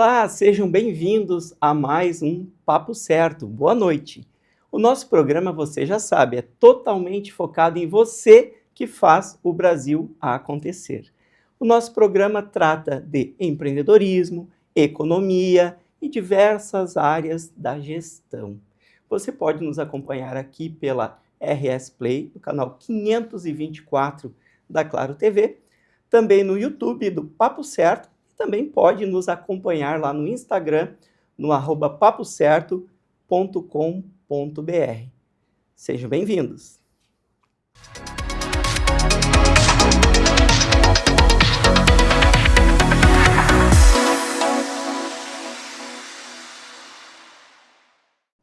Olá, sejam bem-vindos a mais um Papo Certo. Boa noite. O nosso programa, você já sabe, é totalmente focado em você que faz o Brasil acontecer. O nosso programa trata de empreendedorismo, economia e diversas áreas da gestão. Você pode nos acompanhar aqui pela RS Play, no canal 524 da Claro TV, também no YouTube do Papo Certo, e também pode nos acompanhar lá no Instagram, no @papocerto.com.br. Sejam bem-vindos!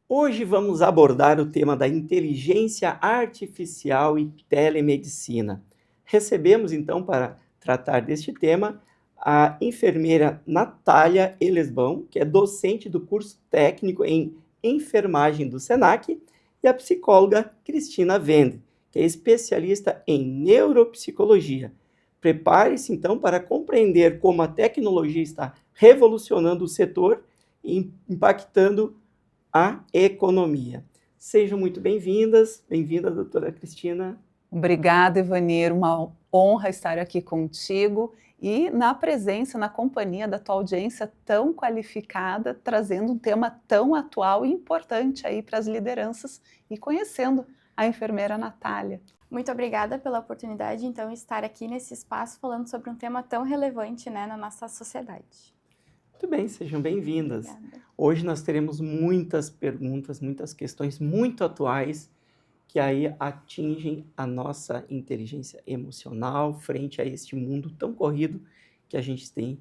Hoje vamos abordar o tema da inteligência artificial e telemedicina. Recebemos, então, para tratar deste tema, a enfermeira Natália Elesbão, que é docente do curso técnico em enfermagem do SENAC, e a psicóloga Cristina Wende, que é especialista em neuropsicologia. Prepare-se, então, para compreender como a tecnologia está revolucionando o setor e impactando a economia. Sejam muito bem-vindas. Bem-vinda, doutora Cristina. Obrigada, Ivanir. Uma honra estar aqui contigo e na presença, na companhia da tua audiência tão qualificada, trazendo um tema tão atual e importante aí para as lideranças e conhecendo a enfermeira Natália. Muito obrigada pela oportunidade, então, de estar aqui nesse espaço falando sobre um tema tão relevante, né, na nossa sociedade. Muito bem, sejam bem-vindas. Obrigada. Hoje nós teremos muitas perguntas, muitas questões muito atuais que aí atingem a nossa inteligência emocional frente a este mundo tão corrido que a gente tem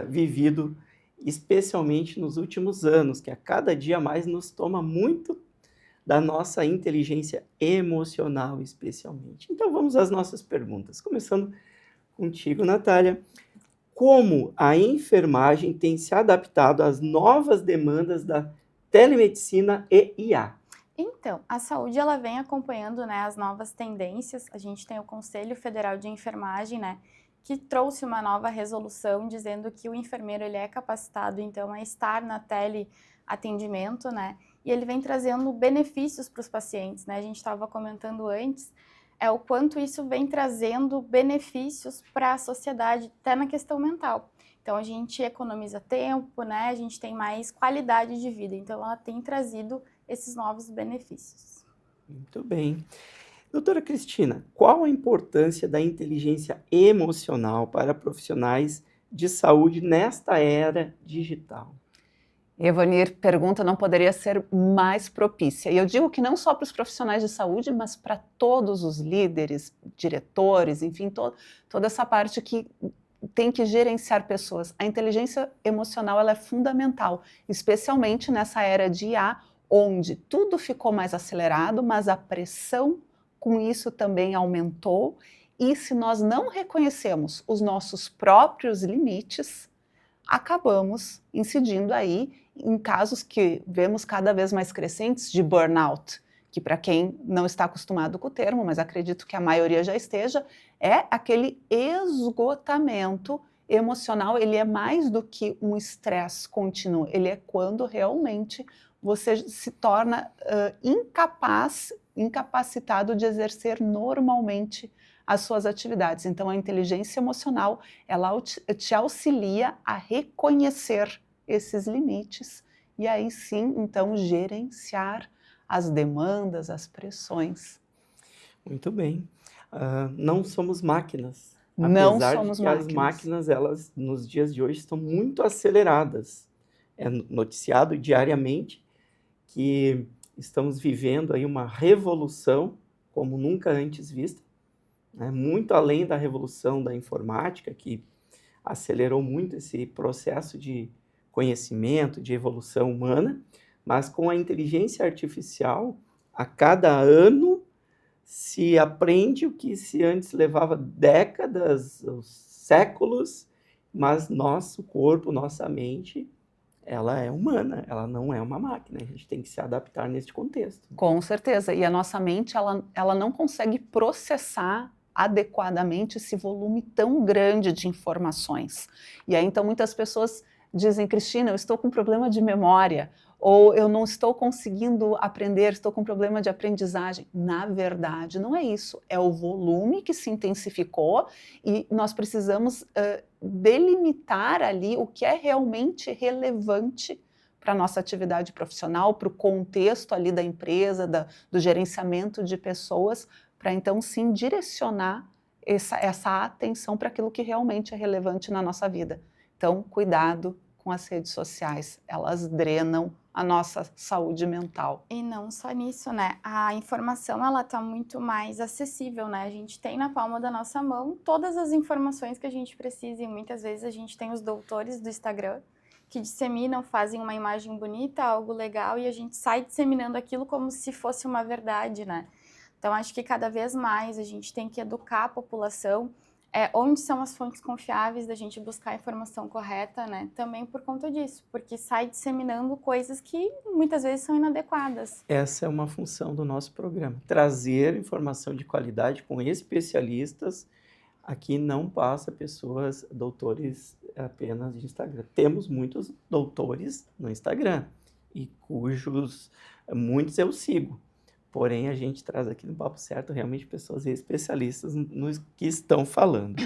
vivido, especialmente nos últimos anos, que a cada dia mais nos toma muito da nossa inteligência emocional, especialmente. Então vamos às nossas perguntas, começando contigo, Natália. Como a enfermagem tem se adaptado às novas demandas da telemedicina e IA? Então, a saúde ela vem acompanhando, né, as novas tendências. A gente tem o Conselho Federal de Enfermagem, né, que trouxe uma nova resolução dizendo que o enfermeiro ele é capacitado, então, a estar na teleatendimento, né, e ele vem trazendo benefícios para os pacientes, né. A gente estava comentando antes, o quanto isso vem trazendo benefícios para a sociedade, até na questão mental. Então, a gente economiza tempo, né? A gente tem mais qualidade de vida. Então, ela tem trazido esses novos benefícios. Muito bem. Doutora Cristina, qual a importância da inteligência emocional para profissionais de saúde nesta era digital? Ivanir, pergunta não poderia ser mais propícia. E eu digo que não só para os profissionais de saúde, mas para todos os líderes, diretores, enfim, toda essa parte que tem que gerenciar pessoas. A inteligência emocional ela é fundamental, especialmente nessa era de IA, onde tudo ficou mais acelerado, mas a pressão com isso também aumentou. E se nós não reconhecemos os nossos próprios limites, acabamos incidindo aí em casos que vemos cada vez mais crescentes de burnout, que para quem não está acostumado com o termo, mas acredito que a maioria já esteja, é aquele esgotamento emocional. Ele é mais do que um estresse contínuo, ele é quando realmente você se torna incapacitado de exercer normalmente as suas atividades. Então, a inteligência emocional, ela te auxilia a reconhecer esses limites e aí sim, então, gerenciar as demandas, as pressões. Muito bem. Não somos máquinas. Não Apesar somos de que as máquinas, elas, nos dias de hoje, estão muito aceleradas. É noticiado diariamente que estamos vivendo aí uma revolução como nunca antes vista, né? Muito além da revolução da informática, que acelerou muito esse processo de conhecimento, de evolução humana, mas com a inteligência artificial, a cada ano se aprende o que se antes levava décadas, séculos, mas nosso corpo, nossa mente, ela é humana, ela não é uma máquina, a gente tem que se adaptar neste contexto. Com certeza, e a nossa mente, ela não consegue processar adequadamente esse volume tão grande de informações. E aí, então, muitas pessoas dizem, Cristina, eu estou com problema de memória, ou eu não estou conseguindo aprender, estou com problema de aprendizagem. Na verdade, não é isso. É o volume que se intensificou e nós precisamos delimitar ali o que é realmente relevante para a nossa atividade profissional, para o contexto ali da empresa, do gerenciamento de pessoas, para então sim direcionar essa atenção para aquilo que realmente é relevante na nossa vida. Então, cuidado com as redes sociais, elas drenam a nossa saúde mental. E não só nisso, né? A informação, ela tá muito mais acessível, né? A gente tem na palma da nossa mão todas as informações que a gente precisa e muitas vezes a gente tem os doutores do Instagram que disseminam, fazem uma imagem bonita, algo legal e a gente sai disseminando aquilo como se fosse uma verdade, né? Então, acho que cada vez mais a gente tem que educar a população onde são as fontes confiáveis da gente buscar a informação correta, né? Também por conta disso, porque sai disseminando coisas que muitas vezes são inadequadas. Essa é uma função do nosso programa, trazer informação de qualidade com especialistas. Aqui não passa pessoas, doutores apenas de Instagram. Temos muitos doutores no Instagram, e muitos eu sigo. Porém, a gente traz aqui no Papo Certo realmente pessoas especialistas nos que estão falando.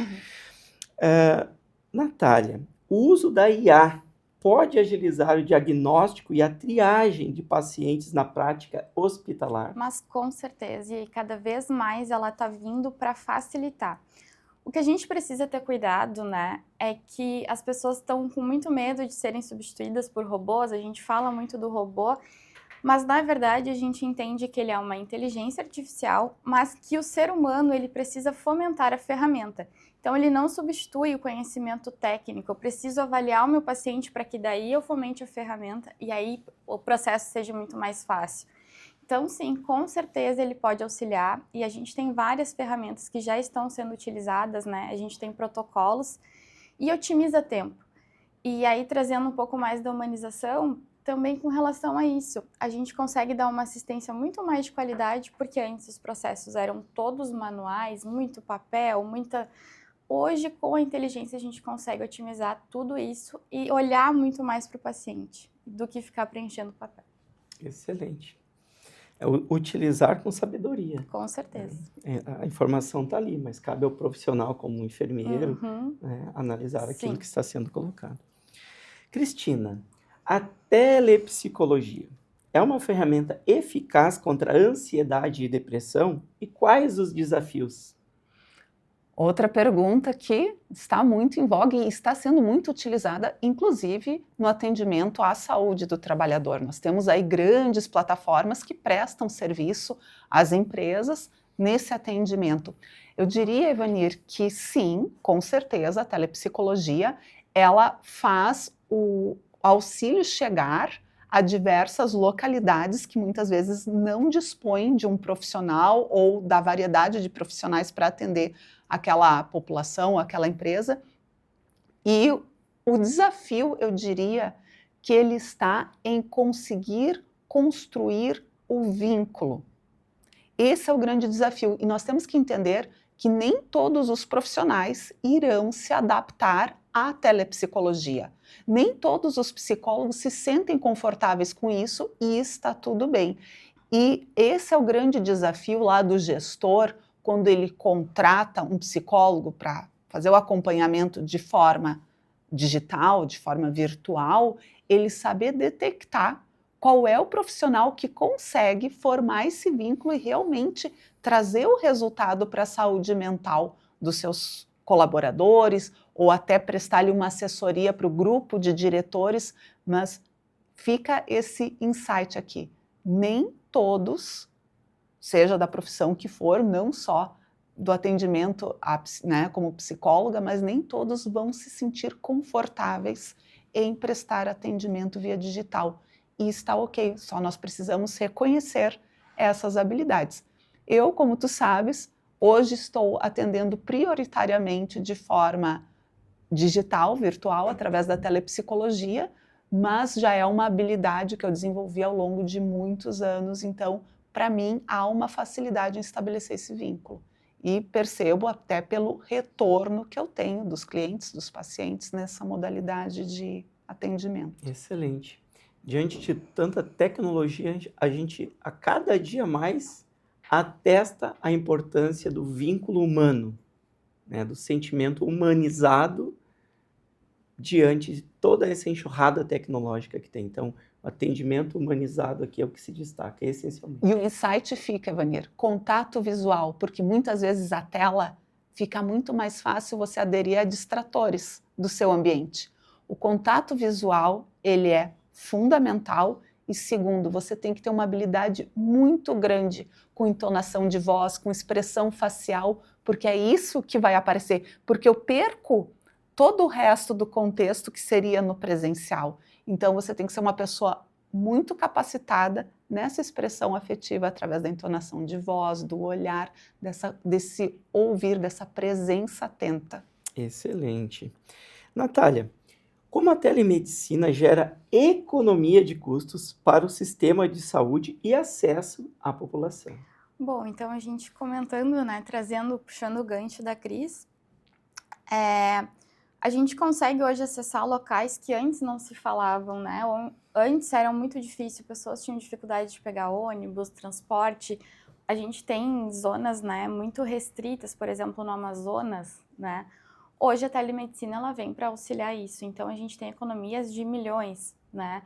Natália, o uso da IA pode agilizar o diagnóstico e a triagem de pacientes na prática hospitalar? Mas com certeza, e cada vez mais ela está vindo para facilitar. O que a gente precisa ter cuidado, né, é que as pessoas estão com muito medo de serem substituídas por robôs, a gente fala muito do robô, mas na verdade a gente entende que ele é uma inteligência artificial, mas que o ser humano ele precisa fomentar a ferramenta. Então ele não substitui o conhecimento técnico, eu preciso avaliar o meu paciente para que daí eu fomente a ferramenta e aí o processo seja muito mais fácil. Então sim, com certeza ele pode auxiliar e a gente tem várias ferramentas que já estão sendo utilizadas, né? A gente tem protocolos e otimiza tempo. E aí trazendo um pouco mais da humanização, também com relação a isso, a gente consegue dar uma assistência muito mais de qualidade, porque antes os processos eram todos manuais, muito papel, muita... Hoje, com a inteligência, a gente consegue otimizar tudo isso e olhar muito mais para o paciente, do que ficar preenchendo papel. Excelente. Utilizar com sabedoria. Com certeza. A informação está ali, mas cabe ao profissional, como um enfermeiro, né, analisar aquilo que está sendo colocado. Cristina, a telepsicologia é uma ferramenta eficaz contra a ansiedade e depressão? E quais os desafios? Outra pergunta que está muito em voga e está sendo muito utilizada, inclusive no atendimento à saúde do trabalhador. Nós temos aí grandes plataformas que prestam serviço às empresas nesse atendimento. Eu diria, Evanir, que sim, com certeza, a telepsicologia, ela faz o auxílio chegar a diversas localidades que muitas vezes não dispõem de um profissional ou da variedade de profissionais para atender aquela população, aquela empresa. E o desafio, eu diria, que ele está em conseguir construir o vínculo. Esse é o grande desafio. E nós temos que entender que nem todos os profissionais irão se adaptar à telepsicologia. Nem todos os psicólogos se sentem confortáveis com isso e está tudo bem. E esse é o grande desafio lá do gestor, quando ele contrata um psicólogo para fazer o acompanhamento de forma digital, de forma virtual, ele saber detectar qual é o profissional que consegue formar esse vínculo e realmente trazer o resultado para a saúde mental dos seus colaboradores, ou até prestar-lhe uma assessoria para o grupo de diretores, mas fica esse insight aqui. Nem todos, seja da profissão que for, não só do atendimento como psicóloga, mas nem todos vão se sentir confortáveis em prestar atendimento via digital. E está ok, só nós precisamos reconhecer essas habilidades. Eu, como tu sabes, hoje estou atendendo prioritariamente de forma digital, virtual, através da telepsicologia, mas já é uma habilidade que eu desenvolvi ao longo de muitos anos, então, para mim, há uma facilidade em estabelecer esse vínculo. E percebo até pelo retorno que eu tenho dos clientes, dos pacientes, nessa modalidade de atendimento. Excelente. Diante de tanta tecnologia, a gente a cada dia mais atesta a importância do vínculo humano, né, do sentimento humanizado diante de toda essa enxurrada tecnológica que tem. Então, o atendimento humanizado aqui é o que se destaca, essencialmente. E o insight fica, Vanir, contato visual, porque muitas vezes a tela fica muito mais fácil você aderir a distratores do seu ambiente. O contato visual, ele é fundamental e, segundo, você tem que ter uma habilidade muito grande com entonação de voz, com expressão facial, porque é isso que vai aparecer, porque eu perco todo o resto do contexto que seria no presencial. Então, você tem que ser uma pessoa muito capacitada nessa expressão afetiva através da entonação de voz, do olhar, desse ouvir, dessa presença atenta. Excelente. Natália, como a telemedicina gera economia de custos para o sistema de saúde e acesso à população? Bom, então a gente comentando, né, puxando o gancho da Cris, a gente consegue hoje acessar locais que antes não se falavam, né? Antes era muito difícil, pessoas tinham dificuldade de pegar ônibus, transporte. A gente tem zonas, né, muito restritas, por exemplo, no Amazonas, né? Hoje a telemedicina ela vem para auxiliar isso, então a gente tem economias de milhões, né?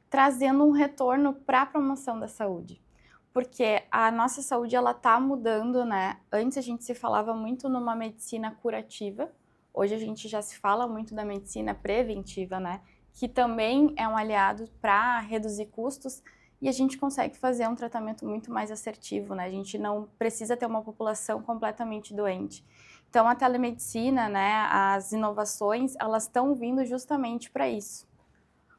Trazendo um retorno para a promoção da saúde. Porque a nossa saúde ela tá mudando, né? Antes a gente se falava muito numa medicina curativa, hoje a gente já se fala muito da medicina preventiva, né? Que também é um aliado para reduzir custos e a gente consegue fazer um tratamento muito mais assertivo, né? A gente não precisa ter uma população completamente doente. Então, a telemedicina, né, as inovações, elas estão vindo justamente para isso,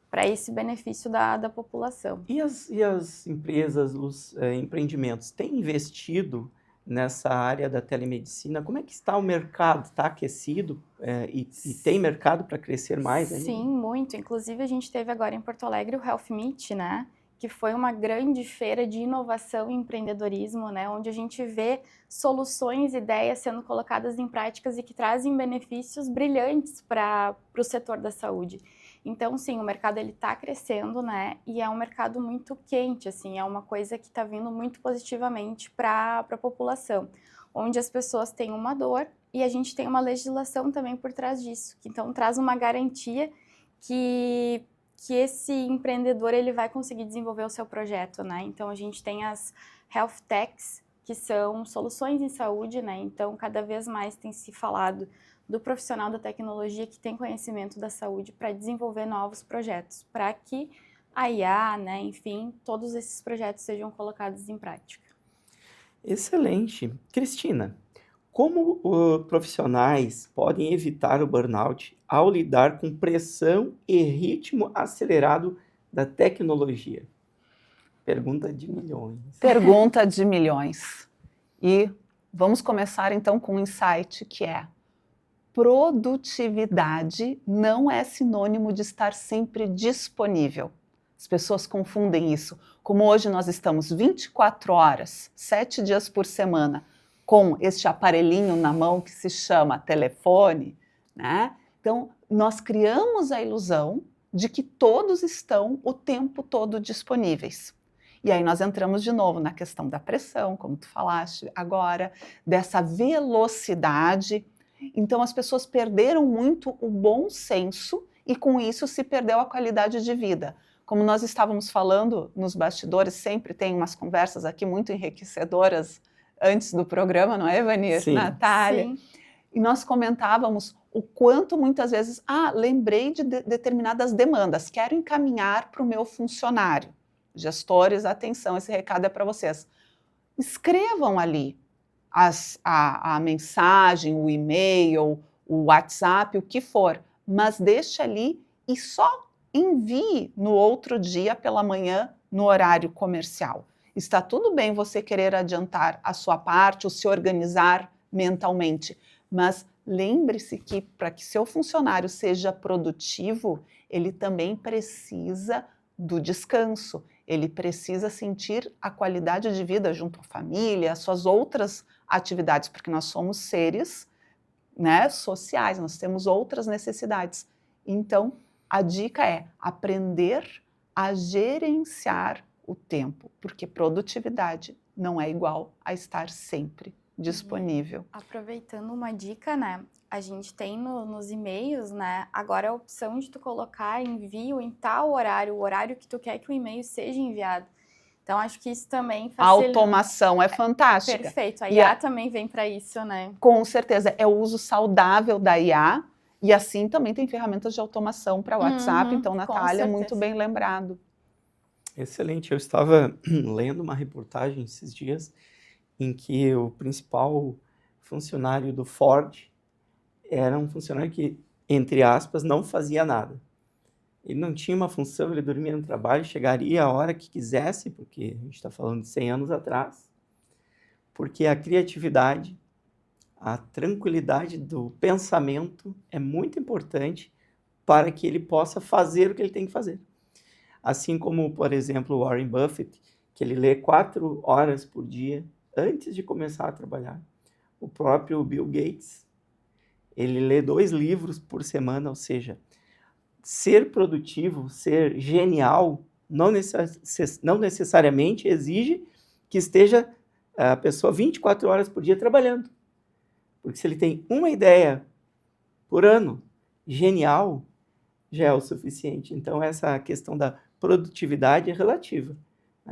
para esse benefício da população. E as empresas, os empreendimentos, têm investido nessa área da telemedicina? Como é que está o mercado? Está aquecido e tem mercado para crescer mais ainda? Sim, muito. Inclusive, a gente teve agora em Porto Alegre o Health Meet, né? Que foi uma grande feira de inovação e empreendedorismo, né? Onde a gente vê soluções, ideias sendo colocadas em práticas e que trazem benefícios brilhantes para o setor da saúde. Então, sim, o mercado ele está crescendo, né? E é um mercado muito quente, assim, é uma coisa que está vindo muito positivamente para a população, onde as pessoas têm uma dor e a gente tem uma legislação também por trás disso, que então traz uma garantia que esse empreendedor ele vai conseguir desenvolver o seu projeto, né? Então a gente tem as Health Techs, que são soluções em saúde, né? Então cada vez mais tem se falado do profissional da tecnologia que tem conhecimento da saúde para desenvolver novos projetos, para que a IA, né, enfim, todos esses projetos sejam colocados em prática. Excelente. Cristina, como profissionais podem evitar o burnout ao lidar com pressão e ritmo acelerado da tecnologia? Pergunta de milhões. Pergunta de milhões. E vamos começar então com um insight que é: produtividade não é sinônimo de estar sempre disponível. As pessoas confundem isso. Como hoje nós estamos 24 horas, 7 dias por semana, com este aparelhinho na mão que se chama telefone, né? Então, nós criamos a ilusão de que todos estão o tempo todo disponíveis. E aí nós entramos de novo na questão da pressão, como tu falaste agora, dessa velocidade. Então, as pessoas perderam muito o bom senso e, com isso, se perdeu a qualidade de vida. Como nós estávamos falando nos bastidores, sempre tem umas conversas aqui muito enriquecedoras antes do programa, não é, Vanir? Sim. Natália? Sim. E nós comentávamos o quanto muitas vezes, lembrei de determinadas demandas, quero encaminhar para o meu funcionário. Gestores, atenção, esse recado é para vocês. Escrevam ali a mensagem, o e-mail, o WhatsApp, o que for, mas deixe ali e só envie no outro dia pela manhã no horário comercial. Está tudo bem você querer adiantar a sua parte ou se organizar mentalmente, mas lembre-se que para que seu funcionário seja produtivo, ele também precisa do descanso, ele precisa sentir a qualidade de vida junto à família, às suas outras atividades, porque nós somos seres, né, sociais, nós temos outras necessidades. Então, a dica é aprender a gerenciar o tempo, porque produtividade não é igual a estar sempre disponível. Aproveitando uma dica, né? A gente tem nos e-mails, né? Agora a opção de tu colocar envio em tal horário, o horário que tu quer que o e-mail seja enviado. Então, acho que isso também A automação é fantástica. Perfeito, a IA também vem para isso, né? Com certeza, é o uso saudável da IA, e assim também tem ferramentas de automação para o WhatsApp, então, Natália, muito bem lembrado. Excelente, eu estava lendo uma reportagem esses dias em que o principal funcionário do Ford era um funcionário que, entre aspas, não fazia nada. Ele não tinha uma função, ele dormia no trabalho, chegaria a hora que quisesse, porque a gente está falando de 100 anos atrás, porque a criatividade, a tranquilidade do pensamento é muito importante para que ele possa fazer o que ele tem que fazer. Assim como, por exemplo, o Warren Buffett, que ele lê 4 horas por dia antes de começar a trabalhar. O próprio Bill Gates, ele lê 2 livros por semana, ou seja, ser produtivo, ser genial, não necessariamente exige que esteja a pessoa 24 horas por dia trabalhando. Porque se ele tem uma ideia por ano, genial, já é o suficiente. Então, essa questão da produtividade é relativa.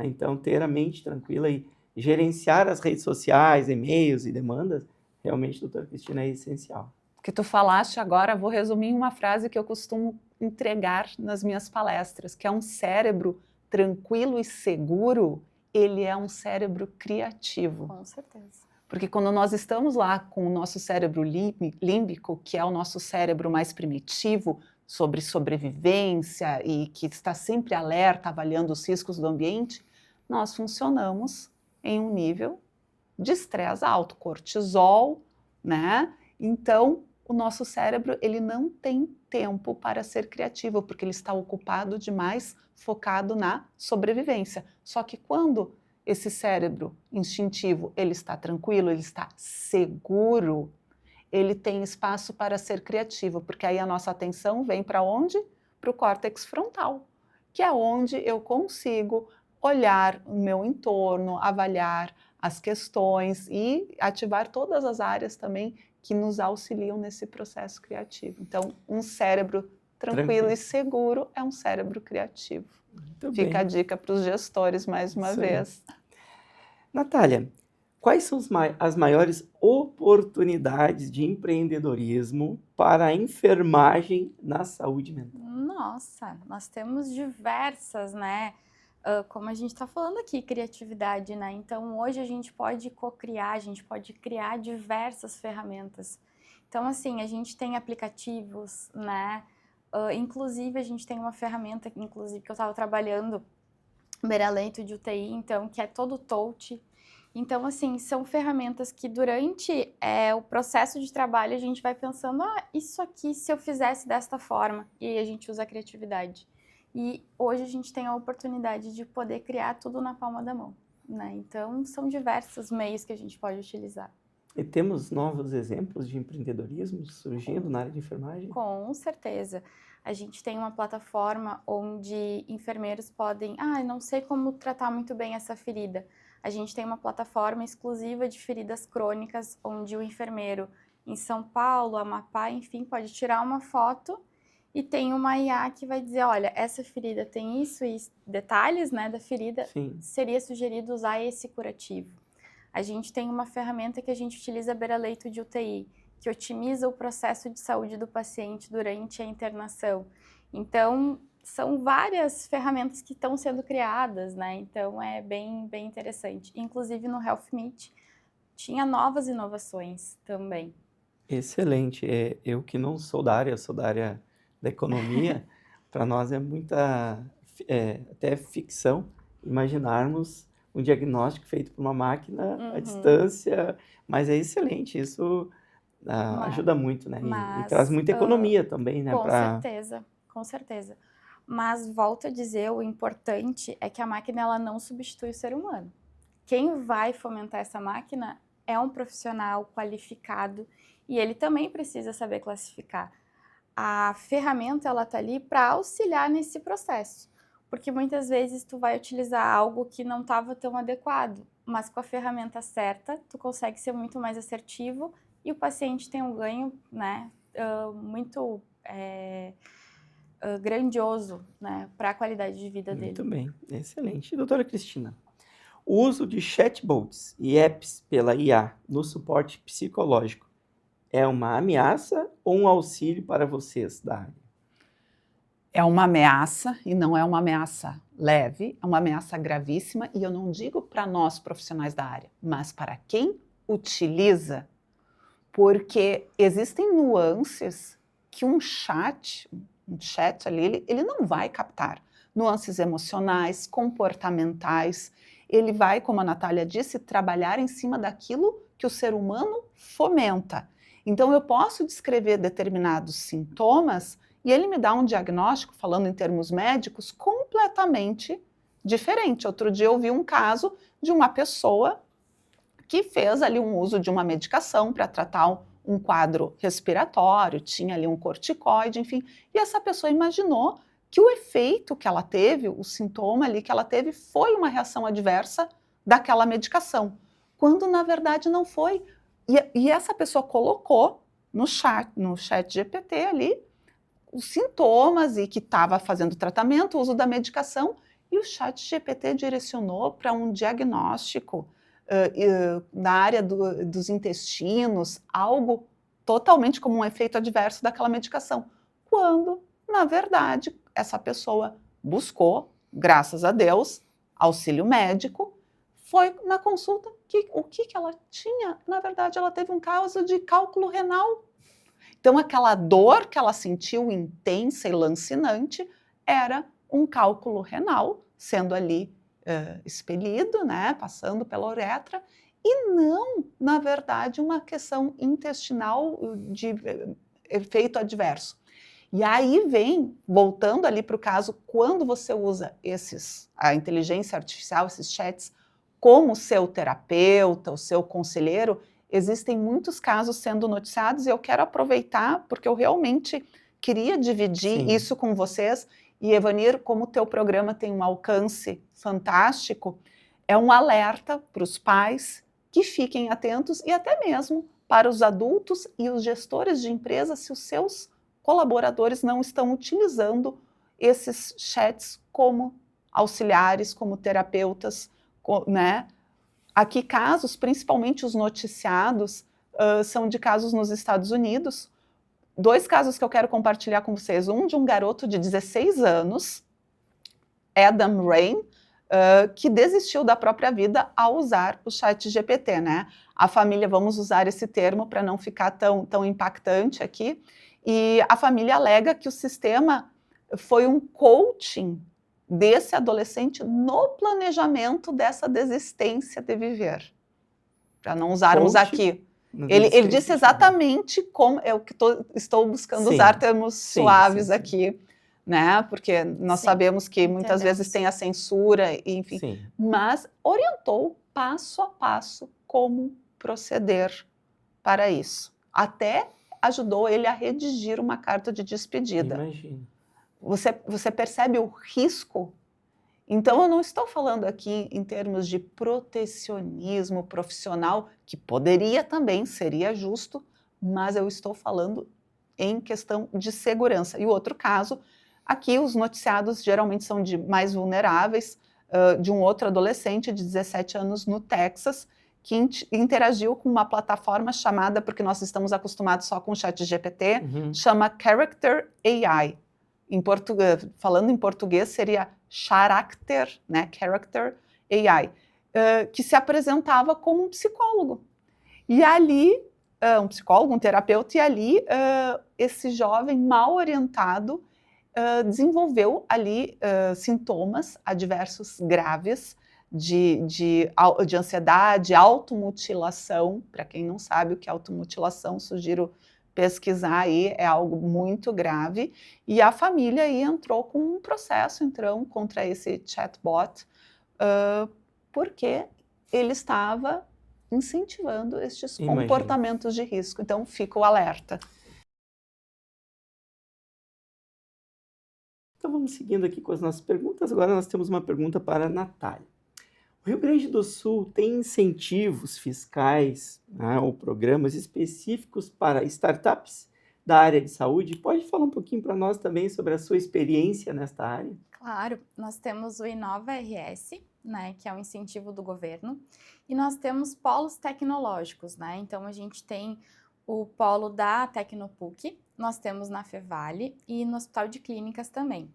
Então, ter a mente tranquila e gerenciar as redes sociais, e-mails e demandas, realmente, doutora Cristina, é essencial. O que tu falaste agora, vou resumir em uma frase que eu costumo entregar nas minhas palestras, que é um cérebro tranquilo e seguro, ele é um cérebro criativo. Com certeza. Porque quando nós estamos lá com o nosso cérebro límbico, que é o nosso cérebro mais primitivo, sobre sobrevivência e que está sempre alerta, avaliando os riscos do ambiente, nós funcionamos em um nível de estresse alto, cortisol, né? Então, o nosso cérebro, ele não tem tempo para ser criativo, porque ele está ocupado demais, focado na sobrevivência. Só que quando esse cérebro instintivo, ele está tranquilo, ele está seguro, ele tem espaço para ser criativo, porque aí a nossa atenção vem para onde? Para o córtex frontal, que é onde eu consigo olhar o meu entorno, avaliar as questões e ativar todas as áreas também que nos auxiliam nesse processo criativo. Então, um cérebro tranquilo e seguro é um cérebro criativo. Muito Fica bem. a dica para os gestores mais uma vez. Natália, quais são as maiores oportunidades de empreendedorismo para a enfermagem na saúde mental? Nossa, nós temos diversas, né? Como a gente está falando aqui, criatividade, né? Então, hoje a gente pode cocriar, a gente pode criar diversas ferramentas. Então, assim, a gente tem aplicativos, né? Inclusive, a gente tem uma ferramenta, inclusive, que eu estava trabalhando, beira-leito de UTI, então, que é todo touch. Então, assim, são ferramentas que durante o processo de trabalho a gente vai pensando, isso aqui se eu fizesse desta forma, e aí a gente usa a criatividade. E hoje a gente tem a oportunidade de poder criar tudo na palma da mão, né? Então, são diversos meios que a gente pode utilizar. E temos novos exemplos de empreendedorismo surgindo na área de enfermagem? Com certeza. A gente tem uma plataforma onde enfermeiros podem, não sei como tratar muito bem essa ferida. A gente tem uma plataforma exclusiva de feridas crônicas, onde o enfermeiro em São Paulo, Amapá, enfim, pode tirar uma foto e tem uma IA que vai dizer, olha, essa ferida tem isso e detalhes, né, da ferida, Sim. seria sugerido usar esse curativo. A gente tem uma ferramenta que a gente utiliza beira-leito de UTI, que otimiza o processo de saúde do paciente durante a internação. Então, são várias ferramentas que estão sendo criadas, né? Então, é bem interessante. Inclusive, no Health Meet, tinha novas inovações também. Excelente. Eu que não sou da área, sou da área da economia, para nós é muita, até ficção, imaginarmos um diagnóstico feito por uma máquina à distância, mas é excelente, isso ajuda muito, né? E traz muita economia também, né? Com certeza. Mas, volto a dizer, o importante é que a máquina ela não substitui o ser humano. Quem vai fomentar essa máquina é um profissional qualificado e ele também precisa saber classificar. a ferramenta ela tá ali para auxiliar nesse processo, porque muitas vezes tu vai utilizar algo que não estava tão adequado, mas com a ferramenta certa tu consegue ser muito mais assertivo e o paciente tem um ganho, né, muito grandioso, né, para a qualidade de vida dele. Muito bem, excelente. Doutora Cristina, o uso de chatbots e apps pela IA no suporte psicológico é uma ameaça ou um auxílio para vocês da área? É uma ameaça e não é uma ameaça leve, é uma ameaça gravíssima e eu não digo para nós profissionais da área, mas para quem utiliza, porque existem nuances que um chat ali, ele não vai captar. Nuances emocionais, comportamentais, ele vai, como a Natália disse, trabalhar em cima daquilo que o ser humano fomenta. Então eu posso descrever determinados sintomas e ele me dá um diagnóstico, falando em termos médicos, completamente diferente. Outro dia eu vi um caso de uma pessoa que fez ali um uso de uma medicação para tratar um quadro respiratório, tinha ali um corticoide, enfim, e essa pessoa imaginou que o efeito que ela teve, o sintoma ali que ela teve, foi uma reação adversa daquela medicação, quando na verdade não foi. E essa pessoa colocou no chat GPT ali os sintomas e que estava fazendo tratamento, o uso da medicação, e o chat GPT direcionou para um diagnóstico na área dos intestinos, algo totalmente como um efeito adverso daquela medicação, quando, na verdade, essa pessoa buscou, graças a Deus, auxílio médico, foi na consulta, o que ela tinha? Na verdade, ela teve um caso de cálculo renal. Então, aquela dor que ela sentiu intensa e lancinante era um cálculo renal sendo ali expelido, né, passando pela uretra, e não, na verdade, uma questão intestinal de efeito adverso. E aí vem, voltando ali para o caso, quando você usa a inteligência artificial, esses chats, como seu terapeuta, o seu conselheiro, existem muitos casos sendo noticiados e eu quero aproveitar porque eu realmente queria dividir Sim. isso com vocês. E, Evanir, como o teu programa tem um alcance fantástico, é um alerta para os pais que fiquem atentos e até mesmo para os adultos e os gestores de empresas se os seus colaboradores não estão utilizando esses chats como auxiliares, como terapeutas, né? Aqui casos, principalmente os noticiados, são de casos nos Estados Unidos. 2 casos que eu quero compartilhar com vocês. Um de um garoto de 16 anos, Adam Rain, que desistiu da própria vida ao usar o chat GPT, né? A família, vamos usar esse termo para não ficar tão impactante aqui, e a família alega que o sistema foi um coaching desse adolescente no planejamento dessa desistência de viver. Para não usarmos aqui. Ele disse exatamente como, é o que estou buscando usar termos suaves aqui, né? Porque nós sabemos que muitas vezes tem a censura, enfim. Mas orientou passo a passo como proceder para isso. Até ajudou ele a redigir uma carta de despedida. Imagina. Você percebe o risco? Então, eu não estou falando aqui em termos de protecionismo profissional, que poderia também, seria justo, mas eu estou falando em questão de segurança. E o outro caso, aqui os noticiados geralmente são de mais vulneráveis, de um outro adolescente de 17 anos no Texas, que interagiu com uma plataforma chamada, porque nós estamos acostumados só com o chat GPT, chama Character AI. Falando em português, seria Character, né? Character AI, que se apresentava como um psicólogo. E ali, um psicólogo, um terapeuta, e ali esse jovem mal orientado desenvolveu ali sintomas adversos graves de ansiedade, automutilação. Para quem não sabe o que é automutilação, sugiro pesquisar aí, é algo muito grave, e a família aí entrou com um processo, então, contra esse chatbot, porque ele estava incentivando estes comportamentos de risco. Então, fica o alerta. Então vamos seguindo aqui com as nossas perguntas. Agora nós temos uma pergunta para a Natália. O Rio Grande do Sul tem incentivos fiscais, né, ou programas específicos para startups da área de saúde? Pode falar um pouquinho para nós também sobre a sua experiência nesta área? Claro, nós temos o Inova RS, né, que é um incentivo do governo, e nós temos polos tecnológicos, né? Então a gente tem o polo da Tecnopuc, nós temos na Fevale e no Hospital de Clínicas também.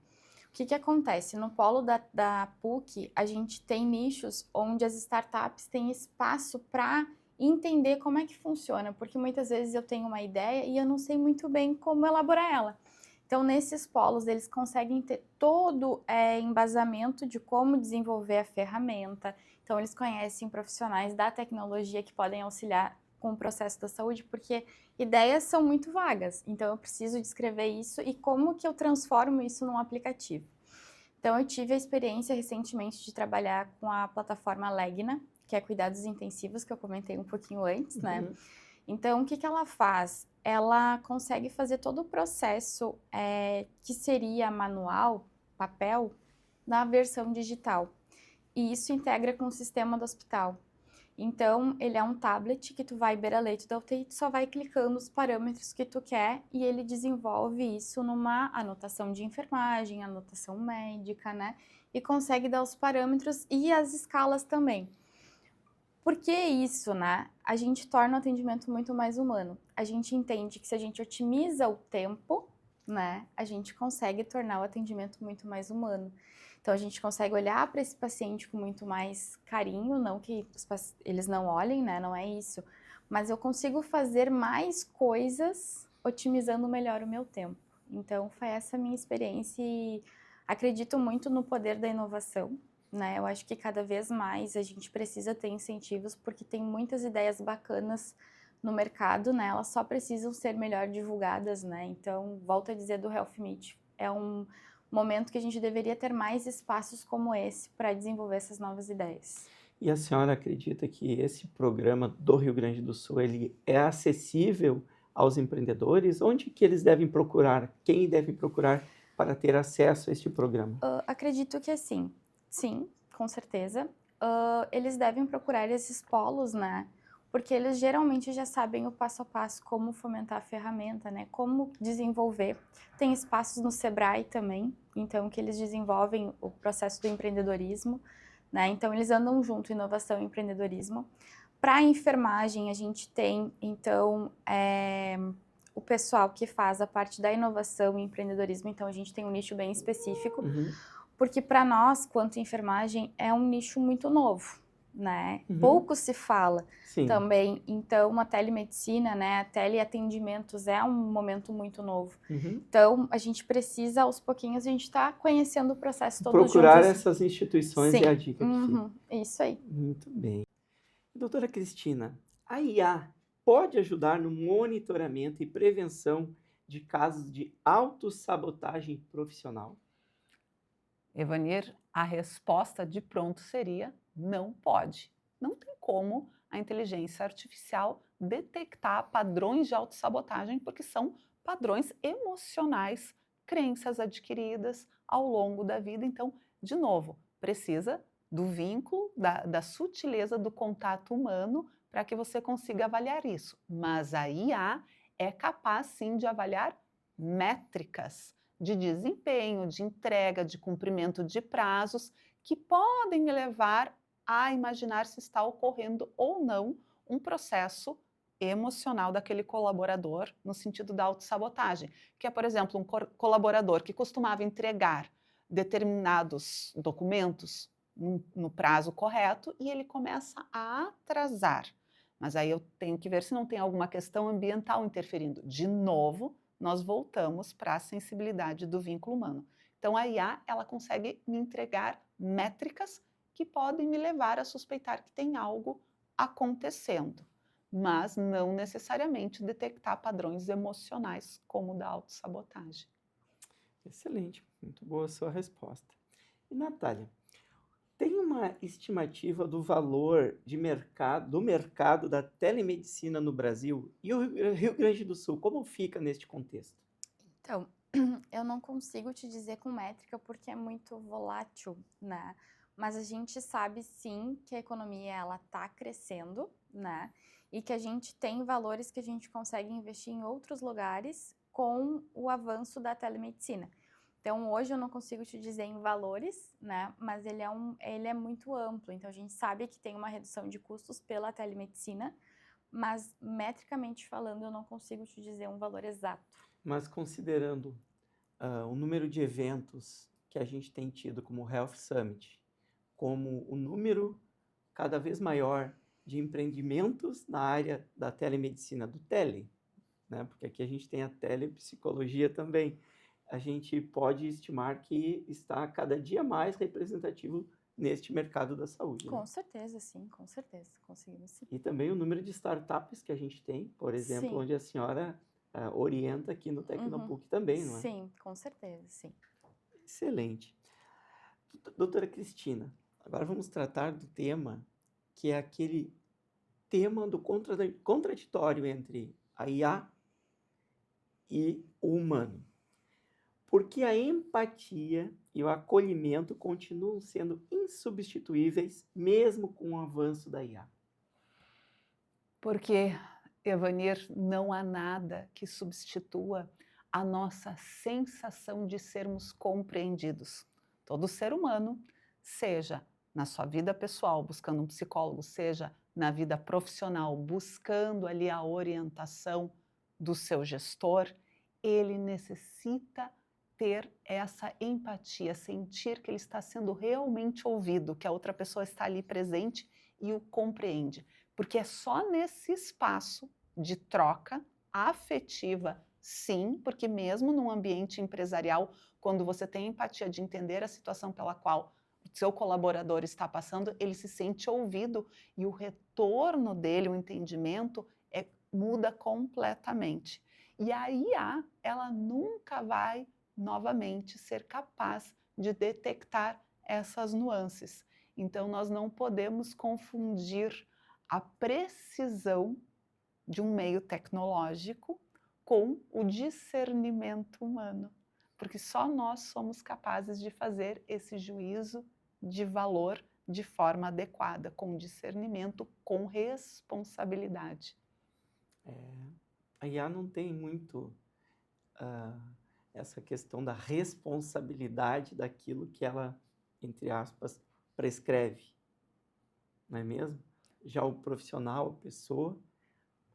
O que acontece? No polo da PUC, a gente tem nichos onde as startups têm espaço para entender como é que funciona, porque muitas vezes eu tenho uma ideia e eu não sei muito bem como elaborar ela. Então, nesses polos, eles conseguem ter todo embasamento de como desenvolver a ferramenta. Então, eles conhecem profissionais da tecnologia que podem auxiliar com o processo da saúde, porque ideias são muito vagas. Então, eu preciso descrever isso e como que eu transformo isso num aplicativo. Então, eu tive a experiência recentemente de trabalhar com a plataforma Legna, que é cuidados intensivos, que eu comentei um pouquinho antes, né? Então, o que ela faz? Ela consegue fazer todo o processo que seria manual, papel, na versão digital. E isso integra com o sistema do hospital. Então, ele é um tablet que tu vai beira-leito da UTI, tu só vai clicando os parâmetros que tu quer e ele desenvolve isso numa anotação de enfermagem, anotação médica, né? E consegue dar os parâmetros e as escalas também. Por que isso, né? A gente torna o atendimento muito mais humano. A gente entende que se a gente otimiza o tempo, né, a gente consegue tornar o atendimento muito mais humano. Então, a gente consegue olhar para esse paciente com muito mais carinho, não que eles não olhem, né, não é isso. Mas eu consigo fazer mais coisas otimizando melhor o meu tempo. Então, foi essa a minha experiência e acredito muito no poder da inovação. Né? Eu acho que cada vez mais a gente precisa ter incentivos porque tem muitas ideias bacanas no mercado, né? Elas só precisam ser melhor divulgadas, né? Então, volto a dizer do Health Meet, é um momento que a gente deveria ter mais espaços como esse para desenvolver essas novas ideias. E a senhora acredita que esse programa do Rio Grande do Sul ele é acessível aos empreendedores? Onde que eles devem procurar? Quem deve procurar para ter acesso a este programa? Acredito que assim, sim, com certeza. Eles devem procurar esses polos, né? Porque eles geralmente já sabem o passo a passo, como fomentar a ferramenta, né? Como desenvolver. Tem espaços no Sebrae também, então, que eles desenvolvem o processo do empreendedorismo, né? Então, eles andam junto, inovação e empreendedorismo. Para a enfermagem, a gente tem, então, o pessoal que faz a parte da inovação e empreendedorismo, então, a gente tem um nicho bem específico. Porque para nós, quanto enfermagem, é um nicho muito novo, né? Pouco se fala também. Então, a telemedicina, né, a teleatendimentos é um momento muito novo. Então, a gente precisa, aos pouquinhos, a gente está conhecendo o processo todo juntos. Procurar essas instituições é a dica que fica. Isso aí. Muito bem. Doutora Cristina, a IA pode ajudar no monitoramento e prevenção de casos de autossabotagem profissional? Evanir, a resposta de pronto seria não pode. Não tem como a inteligência artificial detectar padrões de autossabotagem, porque são padrões emocionais, crenças adquiridas ao longo da vida. Então, de novo, precisa do vínculo, da sutileza do contato humano para que você consiga avaliar isso. Mas a IA é capaz, sim, de avaliar métricas de desempenho, de entrega, de cumprimento de prazos, que podem me levar a imaginar se está ocorrendo ou não um processo emocional daquele colaborador, no sentido da autossabotagem, que é, por exemplo, um colaborador que costumava entregar determinados documentos no prazo correto e ele começa a atrasar. Mas aí eu tenho que ver se não tem alguma questão ambiental interferindo. De novo, nós voltamos para a sensibilidade do vínculo humano. Então, a IA, ela consegue me entregar métricas que podem me levar a suspeitar que tem algo acontecendo, mas não necessariamente detectar padrões emocionais como o da autossabotagem. Excelente, muito boa a sua resposta. E, Natália, tem uma estimativa do valor do mercado da telemedicina no Brasil e o Rio Grande do Sul, como fica neste contexto? Então, Eu não consigo te dizer com métrica porque é muito volátil, né? Mas a gente sabe sim que a economia ela tá crescendo, né? E que a gente tem valores que a gente consegue investir em outros lugares com o avanço da telemedicina. Então hoje eu não consigo te dizer em valores, né? Mas ele é muito amplo. Então a gente sabe que tem uma redução de custos pela telemedicina, mas metricamente falando eu não consigo te dizer um valor exato. Mas considerando o número de eventos que a gente tem tido como o Health Summit, como o número cada vez maior de empreendimentos na área da telemedicina, do tele, né? Porque aqui a gente tem a telepsicologia também. A gente pode estimar que está cada dia mais representativo neste mercado da saúde, né? Com certeza, sim, com certeza. Conseguimos sim. E também o número de startups que a gente tem, por exemplo, Sim. onde a senhora orienta aqui no Tecnopuc também, não é? Sim, com certeza, sim. Excelente. Doutora Cristina, agora vamos tratar do tema que é aquele tema do contraditório entre a IA e o humano. Porque a empatia e o acolhimento continuam sendo insubstituíveis mesmo com o avanço da IA. Porque, Evanir, não há nada que substitua a nossa sensação de sermos compreendidos. Todo ser humano, seja na sua vida pessoal, buscando um psicólogo, seja na vida profissional, buscando ali a orientação do seu gestor, ele necessita ter essa empatia, sentir que ele está sendo realmente ouvido, que a outra pessoa está ali presente e o compreende. Porque é só nesse espaço de troca afetiva, sim, porque mesmo num ambiente empresarial, quando você tem empatia de entender a situação pela qual o seu colaborador está passando, ele se sente ouvido e o retorno dele, o entendimento, muda completamente. E a IA, ela nunca vai novamente ser capaz de detectar essas nuances. Então, nós não podemos confundir a precisão de um meio tecnológico com o discernimento humano, porque só nós somos capazes de fazer esse juízo de valor de forma adequada, com discernimento, com responsabilidade. A IA não tem muito essa questão da responsabilidade daquilo que ela, entre aspas, prescreve, não é mesmo? Já o profissional, a pessoa,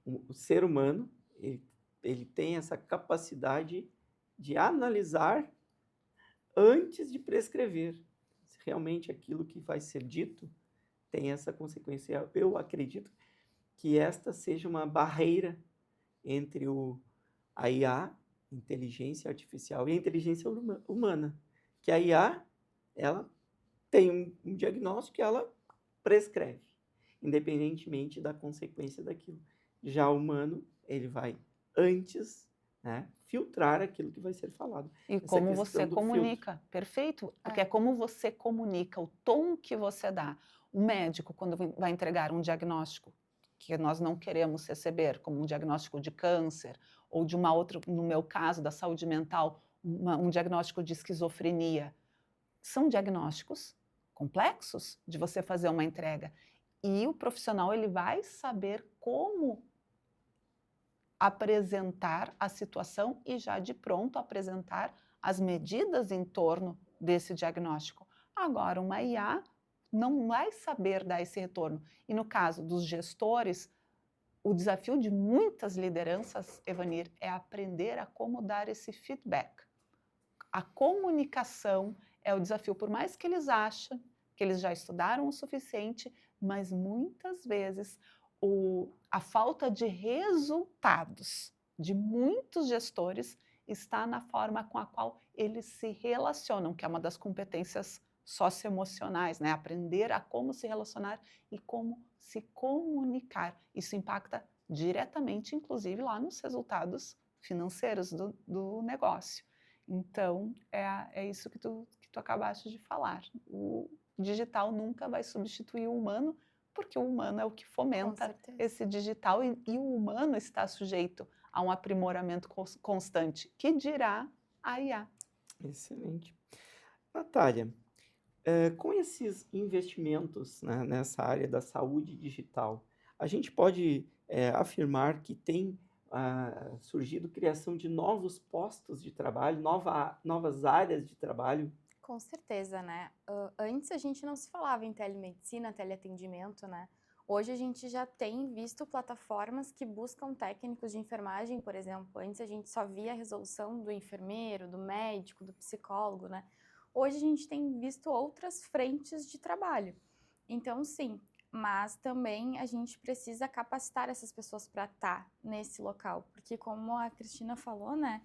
o ser humano, ele tem essa capacidade de analisar antes de prescrever. Se realmente aquilo que vai ser dito tem essa consequência. Eu acredito que esta seja uma barreira entre a IA, inteligência artificial, e a inteligência humana. Que a IA, ela tem um diagnóstico que ela prescreve, independentemente da consequência daquilo. Já o humano, ele vai antes, né, filtrar aquilo que vai ser falado. E Essa como questão você do comunica, filtro. perfeito, porque é como você comunica, o tom que você dá. O médico, quando vai entregar um diagnóstico que nós não queremos receber, como um diagnóstico de câncer, ou de uma outra, no meu caso, da saúde mental, um diagnóstico de esquizofrenia, são diagnósticos complexos de você fazer uma entrega. E o profissional, ele vai saber como apresentar a situação e já de pronto apresentar as medidas em torno desse diagnóstico. Agora, uma IA não vai saber dar esse retorno. E no caso dos gestores, o desafio de muitas lideranças, Evanir, é aprender a como dar esse feedback. A comunicação é o desafio, por mais que eles achem que eles já estudaram o suficiente, mas muitas vezes a falta de resultados de muitos gestores está na forma com a qual eles se relacionam, que é uma das competências socioemocionais, né? Aprender a como se relacionar e como se comunicar. Isso impacta diretamente, inclusive, lá nos resultados financeiros do negócio. Então, é isso que tu acabaste de falar. O digital nunca vai substituir o humano, porque o humano é o que fomenta esse digital e o humano está sujeito a um aprimoramento constante, que dirá a IA. Excelente. Natália, com esses investimentos, né, nessa área da saúde digital, a gente pode afirmar que tem surgido criação de novos postos de trabalho, novas áreas de trabalho? Com certeza, né? Antes a gente não se falava em telemedicina, teleatendimento, né? Hoje a gente já tem visto plataformas que buscam técnicos de enfermagem, por exemplo. Antes a gente só via a resolução do enfermeiro, do médico, do psicólogo, né? Hoje a gente tem visto outras frentes de trabalho. Então, sim, mas também a gente precisa capacitar essas pessoas para estar nesse local, porque como a Cristina falou, né?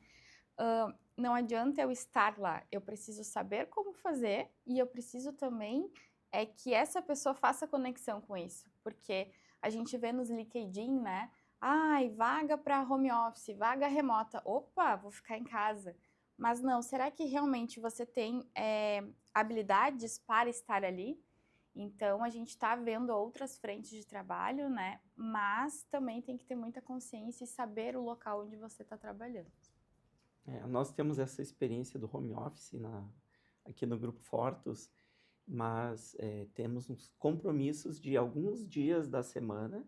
Não adianta eu estar lá, eu preciso saber como fazer e eu preciso também que essa pessoa faça conexão com isso, porque a gente vê nos LinkedIn, né? Ai, vaga para home office, vaga remota. Opa, vou ficar em casa. Mas não, será que realmente você tem habilidades para estar ali? Então, a gente está vendo outras frentes de trabalho, né? Mas também tem que ter muita consciência e saber o local onde você está trabalhando. Nós temos essa experiência do home office aqui no Grupo Fortus, mas temos uns compromissos de alguns dias da semana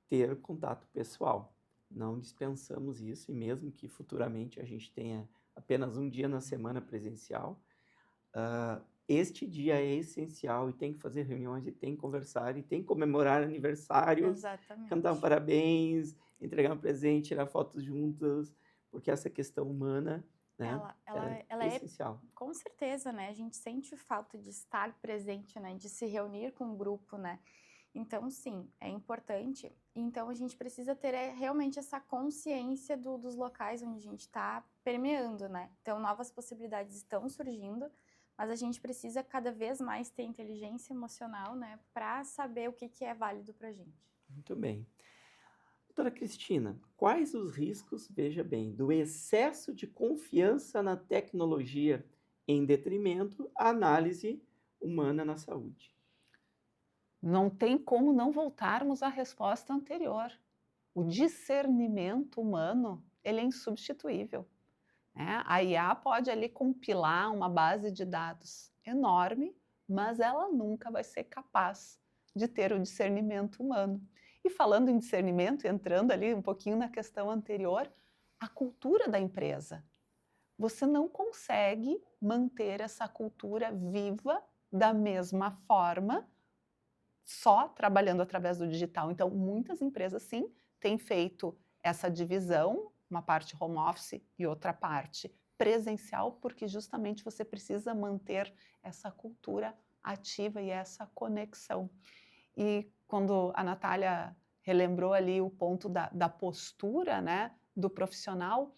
ter contato pessoal. Não dispensamos isso, e mesmo que futuramente a gente tenha apenas um dia na semana presencial, este dia é essencial e tem que fazer reuniões, e tem que conversar, e tem que comemorar aniversários, Exatamente. cantar um parabéns, entregar um presente, tirar fotos juntas, porque essa questão humana, né, ela é essencial. com certeza, né? A gente sente falta de estar presente, né? De se reunir com um grupo, né? Então, sim, é importante. Então, a gente precisa ter realmente essa consciência dos locais onde a gente está permeando, né? Então, novas possibilidades estão surgindo, mas a gente precisa cada vez mais ter inteligência emocional, né? Para saber o que é válido para a gente. Muito bem. Doutora Cristina, quais os riscos, veja bem, do excesso de confiança na tecnologia em detrimento à análise humana na saúde? Não tem como não voltarmos à resposta anterior. O discernimento humano, ele é insubstituível, né? A IA pode ali compilar uma base de dados enorme, mas ela nunca vai ser capaz de ter o discernimento humano. E falando em discernimento, entrando ali um pouquinho na questão anterior, a cultura da empresa. Você não consegue manter essa cultura viva da mesma forma só trabalhando através do digital. Então, muitas empresas, sim, têm feito essa divisão, uma parte home office e outra parte presencial, porque justamente você precisa manter essa cultura ativa e essa conexão. E quando a Natália relembrou ali o ponto da postura, né, do profissional,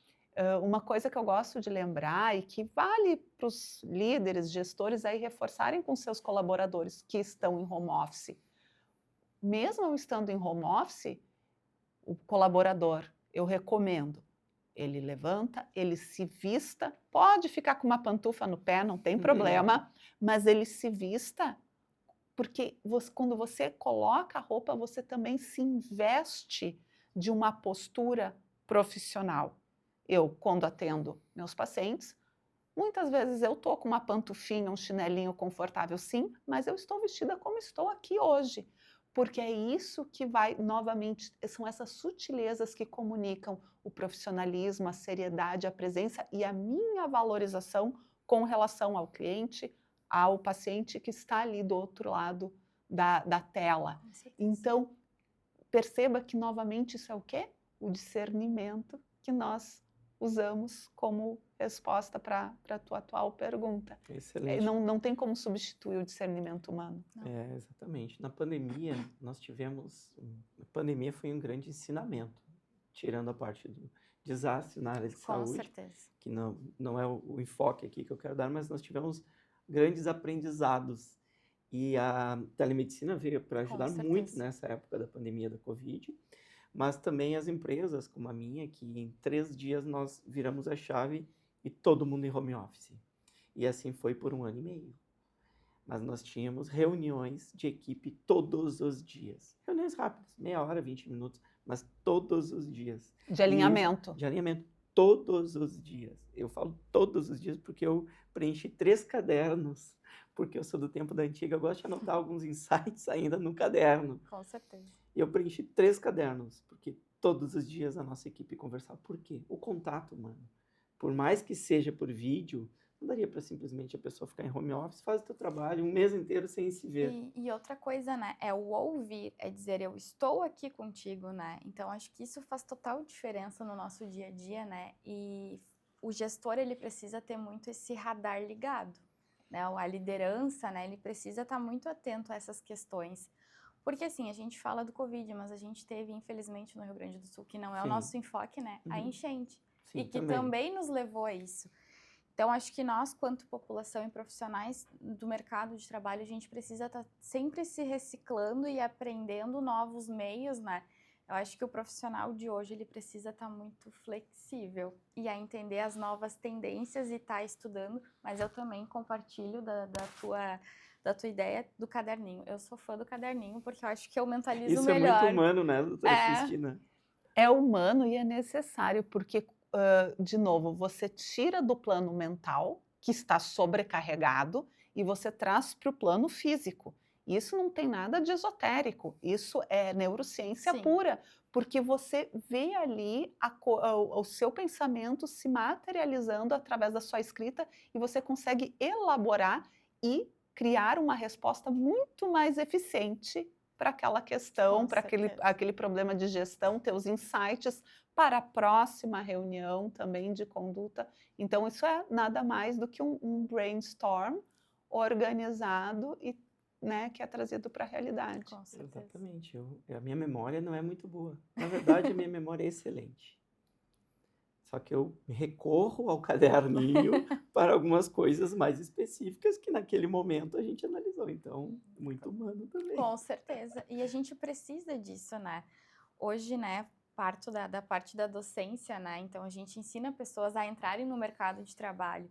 uma coisa que eu gosto de lembrar e que vale para os líderes, gestores aí reforçarem com seus colaboradores que estão em home office. Mesmo estando em home office, o colaborador, eu recomendo, ele levanta, ele se vista, pode ficar com uma pantufa no pé, não tem problema, mas ele se vista, porque quando você coloca a roupa, você também se investe de uma postura profissional. Eu, quando atendo meus pacientes, muitas vezes eu estou com uma pantufinha, um chinelinho confortável, sim, mas eu estou vestida como estou aqui hoje, porque é isso que vai, novamente, são essas sutilezas que comunicam o profissionalismo, a seriedade, a presença e a minha valorização com relação ao cliente, ao paciente que está ali do outro lado da tela. Então, perceba que, novamente, isso é o quê? O discernimento que nós usamos como resposta para a tua atual pergunta. Excelente. Não tem como substituir o discernimento humano. Exatamente. Na pandemia, nós tivemos... A pandemia foi um grande ensinamento, tirando a parte do desastre na área de saúde. Com certeza. Que não é o enfoque aqui que eu quero dar, mas nós tivemos grandes aprendizados. E a telemedicina veio para ajudar muito nessa época da pandemia da Covid, mas também as empresas como a minha, que em 3 dias nós viramos a chave e todo mundo em home office. E assim foi por 1 ano e meio. Mas nós tínhamos reuniões de equipe todos os dias. Reuniões rápidas, meia hora, 20 minutos, mas todos os dias. De alinhamento. De alinhamento. todos os dias. Eu falo todos os dias porque eu preenchi 3 cadernos, porque eu sou do tempo da antiga, eu gosto de anotar alguns insights ainda no caderno. Com certeza. E eu preenchi 3 cadernos, porque todos os dias a nossa equipe conversava. Por quê? O contato humano. Por mais que seja por vídeo, não daria para simplesmente a pessoa ficar em home office, faz o teu trabalho um mês inteiro sem se ver. E outra coisa, né, é o ouvir, é dizer eu estou aqui contigo, né? Então acho que isso faz total diferença no nosso dia a dia, né? E o gestor, ele precisa ter muito esse radar ligado, né? A liderança, né, ele precisa estar muito atento a essas questões. Porque assim, a gente fala do Covid, mas a gente teve, infelizmente, no Rio Grande do Sul, que não é o Sim. nosso enfoque, né? A Uhum. enchente. Sim, E que também nos levou a isso. Então, acho que nós, quanto população e profissionais do mercado de trabalho, a gente precisa estar sempre se reciclando e aprendendo novos meios, né? Eu acho que o profissional de hoje, ele precisa estar muito flexível e a entender as novas tendências e estar estudando, mas eu também compartilho da tua ideia do caderninho. Eu sou fã do caderninho porque eu acho que eu mentalizo Isso melhor. é muito humano, né, doutora Cristina? É humano e é necessário, porque, de novo, você tira do plano mental, que está sobrecarregado, e você traz para o plano físico. Isso não tem nada de esotérico, isso é neurociência Sim. pura, porque você vê ali o seu pensamento se materializando através da sua escrita e você consegue elaborar e criar uma resposta muito mais eficiente para aquela questão, Com para certeza. aquele problema de gestão, teus insights para a próxima reunião também de conduta. Então, isso é nada mais do que um brainstorm organizado e, né, que é trazido para a realidade. Com certeza. Exatamente. A minha memória não é muito boa. Na verdade, a minha memória é excelente. Só que eu recorro ao caderninho para algumas coisas mais específicas que naquele momento a gente analisou. Então, muito humano também. Com certeza. E a gente precisa disso, né? Hoje, né, parto da parte da docência, né? Então, a gente ensina pessoas a entrarem no mercado de trabalho.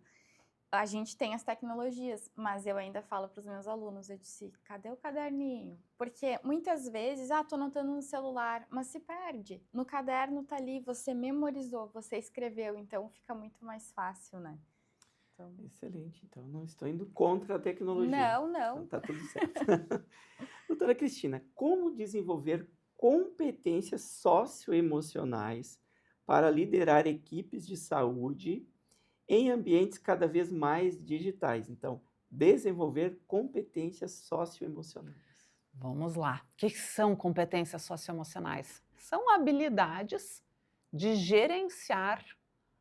A gente tem as tecnologias, mas eu ainda falo para os meus alunos, eu disse, cadê o caderninho? Porque muitas vezes, tô anotando no celular, mas se perde. No caderno tá ali, você memorizou, você escreveu, então fica muito mais fácil, né? Então... Excelente. Então, não estou indo contra a tecnologia. Não. Então, tá tudo certo. Doutora Cristina, como desenvolver competências socioemocionais para liderar equipes de saúde em ambientes cada vez mais digitais? Então, desenvolver competências socioemocionais. Vamos lá. O que são competências socioemocionais? São habilidades de gerenciar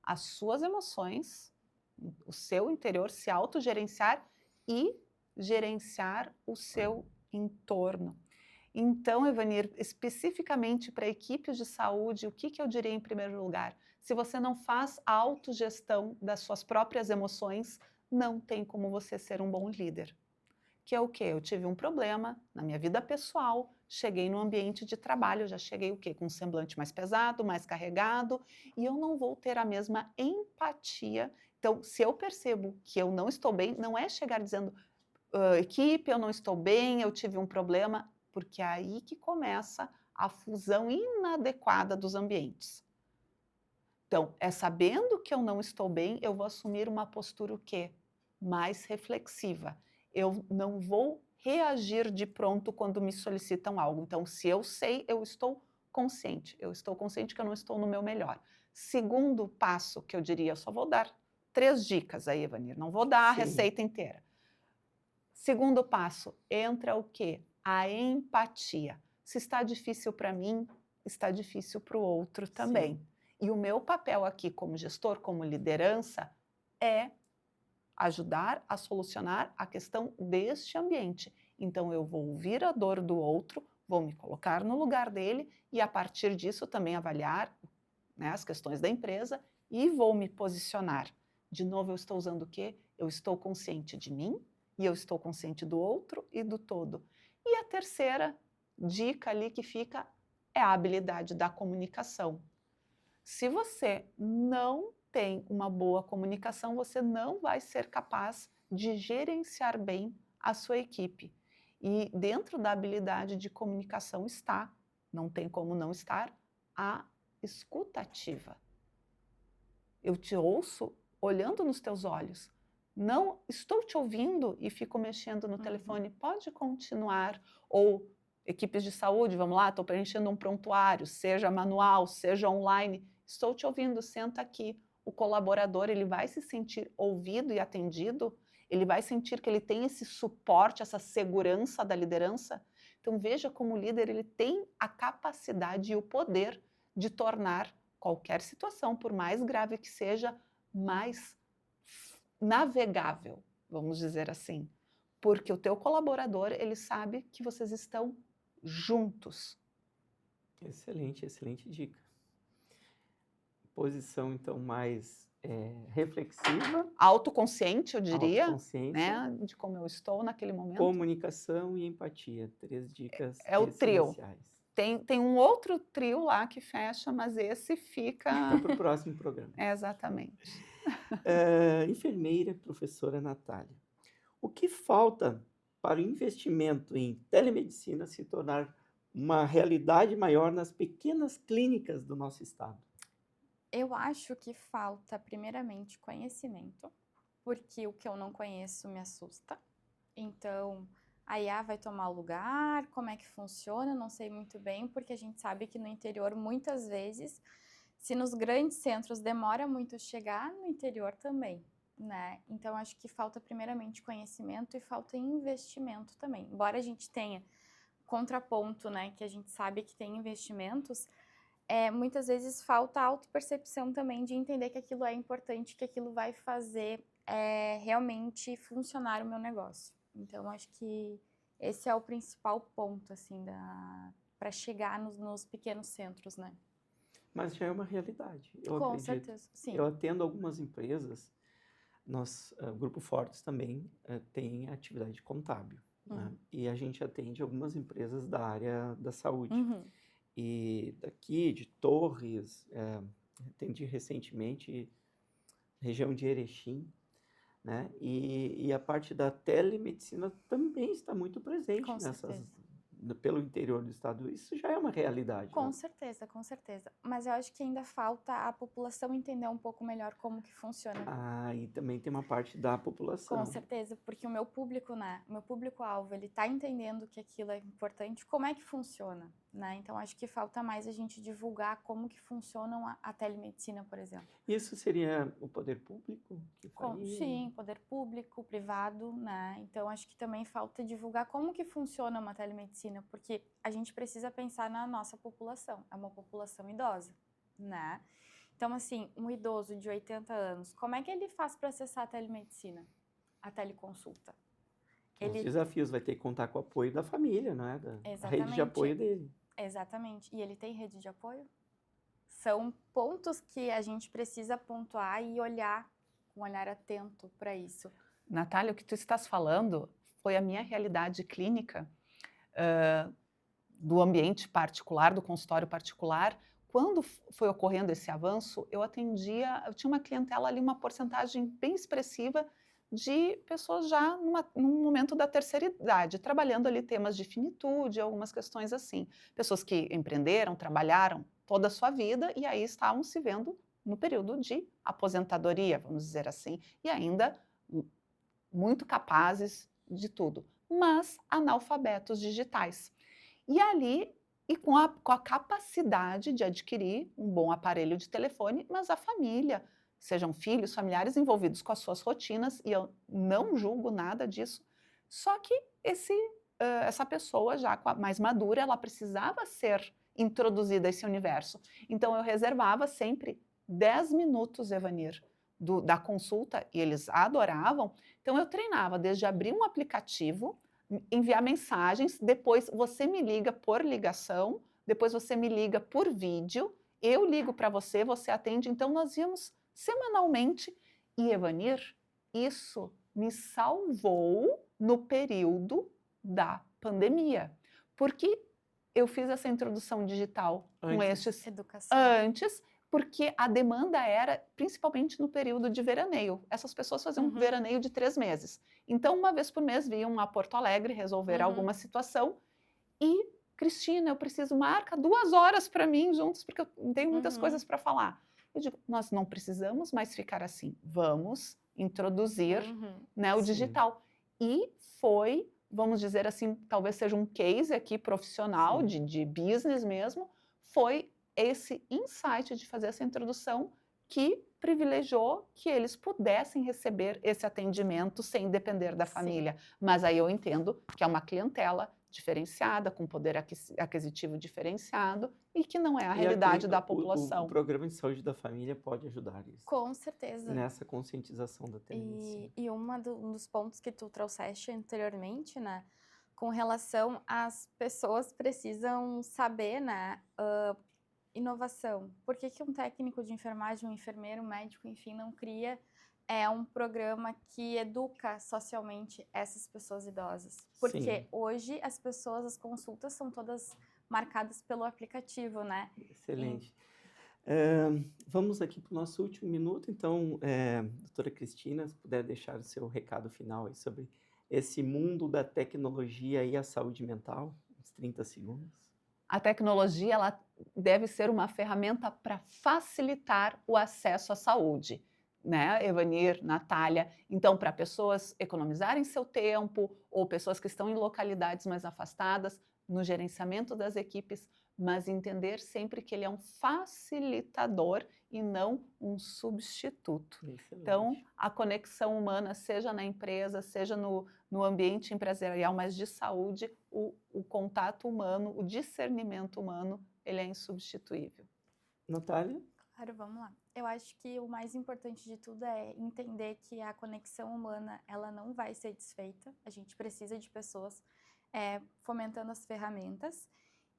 as suas emoções, o seu interior, se autogerenciar e gerenciar o seu entorno. Então, Evanir, especificamente para equipes de saúde, o que eu diria em primeiro lugar? Se você não faz a autogestão das suas próprias emoções, não tem como você ser um bom líder. Que é o quê? Eu tive um problema na minha vida pessoal, cheguei no ambiente de trabalho, já cheguei o quê? Com um semblante mais pesado, mais carregado, e eu não vou ter a mesma empatia. Então, se eu percebo que eu não estou bem, não é chegar dizendo, equipe, eu não estou bem, eu tive um problema, porque é aí que começa a fusão inadequada dos ambientes. Então, é sabendo que eu não estou bem, eu vou assumir uma postura o quê? Mais reflexiva. Eu não vou reagir de pronto quando me solicitam algo. Então, se eu sei, eu estou consciente que eu não estou no meu melhor. Segundo passo que eu diria, eu só vou dar 3 dicas aí, Evanir, não vou dar a receita inteira. Segundo passo, entra o quê? A empatia. Se está difícil para mim, está difícil para o outro também. Sim. E o meu papel aqui como gestor, como liderança, é ajudar a solucionar a questão deste ambiente. Então, eu vou ouvir a dor do outro, vou me colocar no lugar dele e, a partir disso, também avaliar, né, as questões da empresa e vou me posicionar. De novo, eu estou usando o quê? Eu estou consciente de mim e eu estou consciente do outro e do todo. E a terceira dica ali que fica é a habilidade da comunicação. Se você não tem uma boa comunicação, você não vai ser capaz de gerenciar bem a sua equipe. E dentro da habilidade de comunicação está, não tem como não estar, a escuta ativa. Eu te ouço olhando nos teus olhos. Não estou te ouvindo e fico mexendo no telefone. Pode continuar. Ou equipes de saúde, vamos lá, estou preenchendo um prontuário, seja manual, seja online. Estou te ouvindo, senta aqui. O colaborador, ele vai se sentir ouvido e atendido, ele vai sentir que ele tem esse suporte, essa segurança da liderança. Então veja como o líder, ele tem a capacidade e o poder de tornar qualquer situação, por mais grave que seja, mais navegável, vamos dizer assim. Porque o teu colaborador, ele sabe que vocês estão juntos. Excelente, excelente dica. Posição, então, mais reflexiva. Autoconsciente, eu diria, Autoconsciência, né, de como eu estou naquele momento. comunicação e empatia. 3 dicas É o trio. essenciais. Tem um outro trio lá que fecha, mas esse fica... Fica para o próximo programa. Exatamente. Enfermeira, professora Natália. O que falta para o investimento em telemedicina se tornar uma realidade maior nas pequenas clínicas do nosso estado? Eu acho que falta, primeiramente, conhecimento, porque o que eu não conheço me assusta. Então, a IA vai tomar o lugar, como é que funciona, eu não sei muito bem, porque a gente sabe que no interior, muitas vezes, se nos grandes centros demora muito chegar, no interior também, né? Então, acho que falta, primeiramente, conhecimento e falta investimento também. Embora a gente tenha contraponto, né, que a gente sabe que tem investimentos, muitas vezes falta autopercepção também de entender que aquilo é importante, que aquilo vai fazer realmente funcionar o meu negócio. Então, acho que esse é o principal ponto, assim, para chegar nos pequenos centros, né? Mas já é uma realidade, eu Com acredito. certeza, sim. Eu atendo algumas empresas, o Grupo Fortes também tem atividade contábil, né? E a gente atende algumas empresas da área da saúde. E daqui, de Torres, atendi recentemente região de Erechim, né? E a parte da telemedicina também está muito presente Com certeza. pelo interior do estado. Isso já é uma realidade, Com né? certeza, com certeza. Mas eu acho que ainda falta a população entender um pouco melhor como que funciona. E também tem uma parte da população. Com certeza, porque o meu público, né, o meu público-alvo, ele tá entendendo que aquilo é importante, como é que funciona, né? Então, acho que falta mais a gente divulgar como que funciona a telemedicina, por exemplo. Isso seria o poder público que faria? Sim, poder público, privado, né? Então, acho que também falta divulgar como que funciona uma telemedicina, porque a gente precisa pensar na nossa população, é uma população idosa, né? Então, assim, um idoso de 80 anos, como é que ele faz para acessar a telemedicina, a teleconsulta? Os desafios, vai ter que contar com o apoio da família, não é? Da rede de apoio dele. Exatamente. E ele tem rede de apoio? São pontos que a gente precisa pontuar e olhar com um olhar atento para isso. Natália, o que tu estás falando foi a minha realidade clínica, do ambiente particular, do consultório particular. Quando foi ocorrendo esse avanço, eu tinha uma clientela ali, uma porcentagem bem expressiva de pessoas já num momento da terceira idade, trabalhando ali temas de finitude, algumas questões assim. Pessoas que empreenderam, trabalharam toda a sua vida e aí estavam se vendo no período de aposentadoria, vamos dizer assim, e ainda muito capazes de tudo, mas analfabetos digitais. E ali, e com a capacidade de adquirir um bom aparelho de telefone, mas a família, sejam filhos, familiares envolvidos com as suas rotinas, e eu não julgo nada disso, só que essa pessoa já mais madura, ela precisava ser introduzida a esse universo. Então eu reservava sempre 10 minutos, Evanir, da consulta, e eles adoravam. Então eu treinava desde abrir um aplicativo, enviar mensagens, depois você me liga por ligação, depois você me liga por vídeo, eu ligo para você, você atende. Então nós íamos semanalmente, e Evanir, isso me salvou no período da pandemia, porque eu fiz essa introdução digital com estes antes, porque a demanda era principalmente no período de veraneio. Essas pessoas faziam um veraneio de 3 meses. Então, uma vez por mês, vinham a Porto Alegre resolver alguma situação. E, Cristina, eu preciso, marca 2 horas para mim juntos, porque eu tenho muitas coisas para falar. Eu digo, nós não precisamos mais ficar assim, vamos introduzir né, o Sim. digital. E foi, vamos dizer assim, talvez seja um case aqui profissional, Sim. de business mesmo, foi esse insight de fazer essa introdução que privilegiou que eles pudessem receber esse atendimento sem depender da Sim. família. Mas aí eu entendo que é uma clientela diferenciada, com poder aquisitivo diferenciado e que não é a E realidade da o população. programa de saúde da família pode ajudar isso, Com certeza. nessa conscientização da tendência. E um dos pontos que tu trouxeste anteriormente, né, com relação às pessoas precisam saber, né, inovação. Por que que um técnico de enfermagem, um enfermeiro, um médico, enfim, não cria um programa que educa socialmente essas pessoas idosas? Porque Sim. hoje as consultas são todas marcadas pelo aplicativo, né? Excelente. Vamos aqui para o nosso último minuto, então, doutora Cristina, se puder deixar o seu recado final aí sobre esse mundo da tecnologia e a saúde mental, uns 30 segundos. A tecnologia ela deve ser uma ferramenta para facilitar o acesso à saúde, né, Evanir, Natália? Então, para pessoas economizarem seu tempo ou pessoas que estão em localidades mais afastadas, no gerenciamento das equipes, mas entender sempre que ele é um facilitador e não um substituto. Excelente. Então, a conexão humana, seja na empresa, seja no ambiente empresarial, mas de saúde, o contato humano, o discernimento humano, ele é insubstituível. Natália? Claro, vamos lá. Eu acho que o mais importante de tudo é entender que a conexão humana, ela não vai ser desfeita. A gente precisa de pessoas fomentando as ferramentas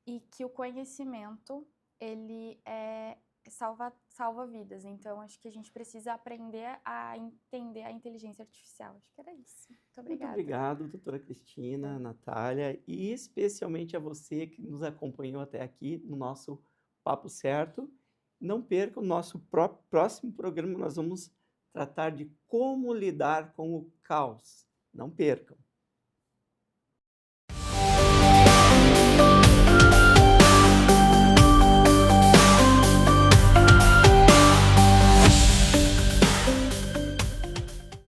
e que o conhecimento, ele salva vidas. Então, acho que a gente precisa aprender a entender a inteligência artificial. Acho que era isso. Muito obrigada. Muito obrigado, doutora Cristina, Natália, e especialmente a você que nos acompanhou até aqui no nosso Papo Certo. Não perca o nosso próximo programa, nós vamos tratar de como lidar com o caos. Não percam!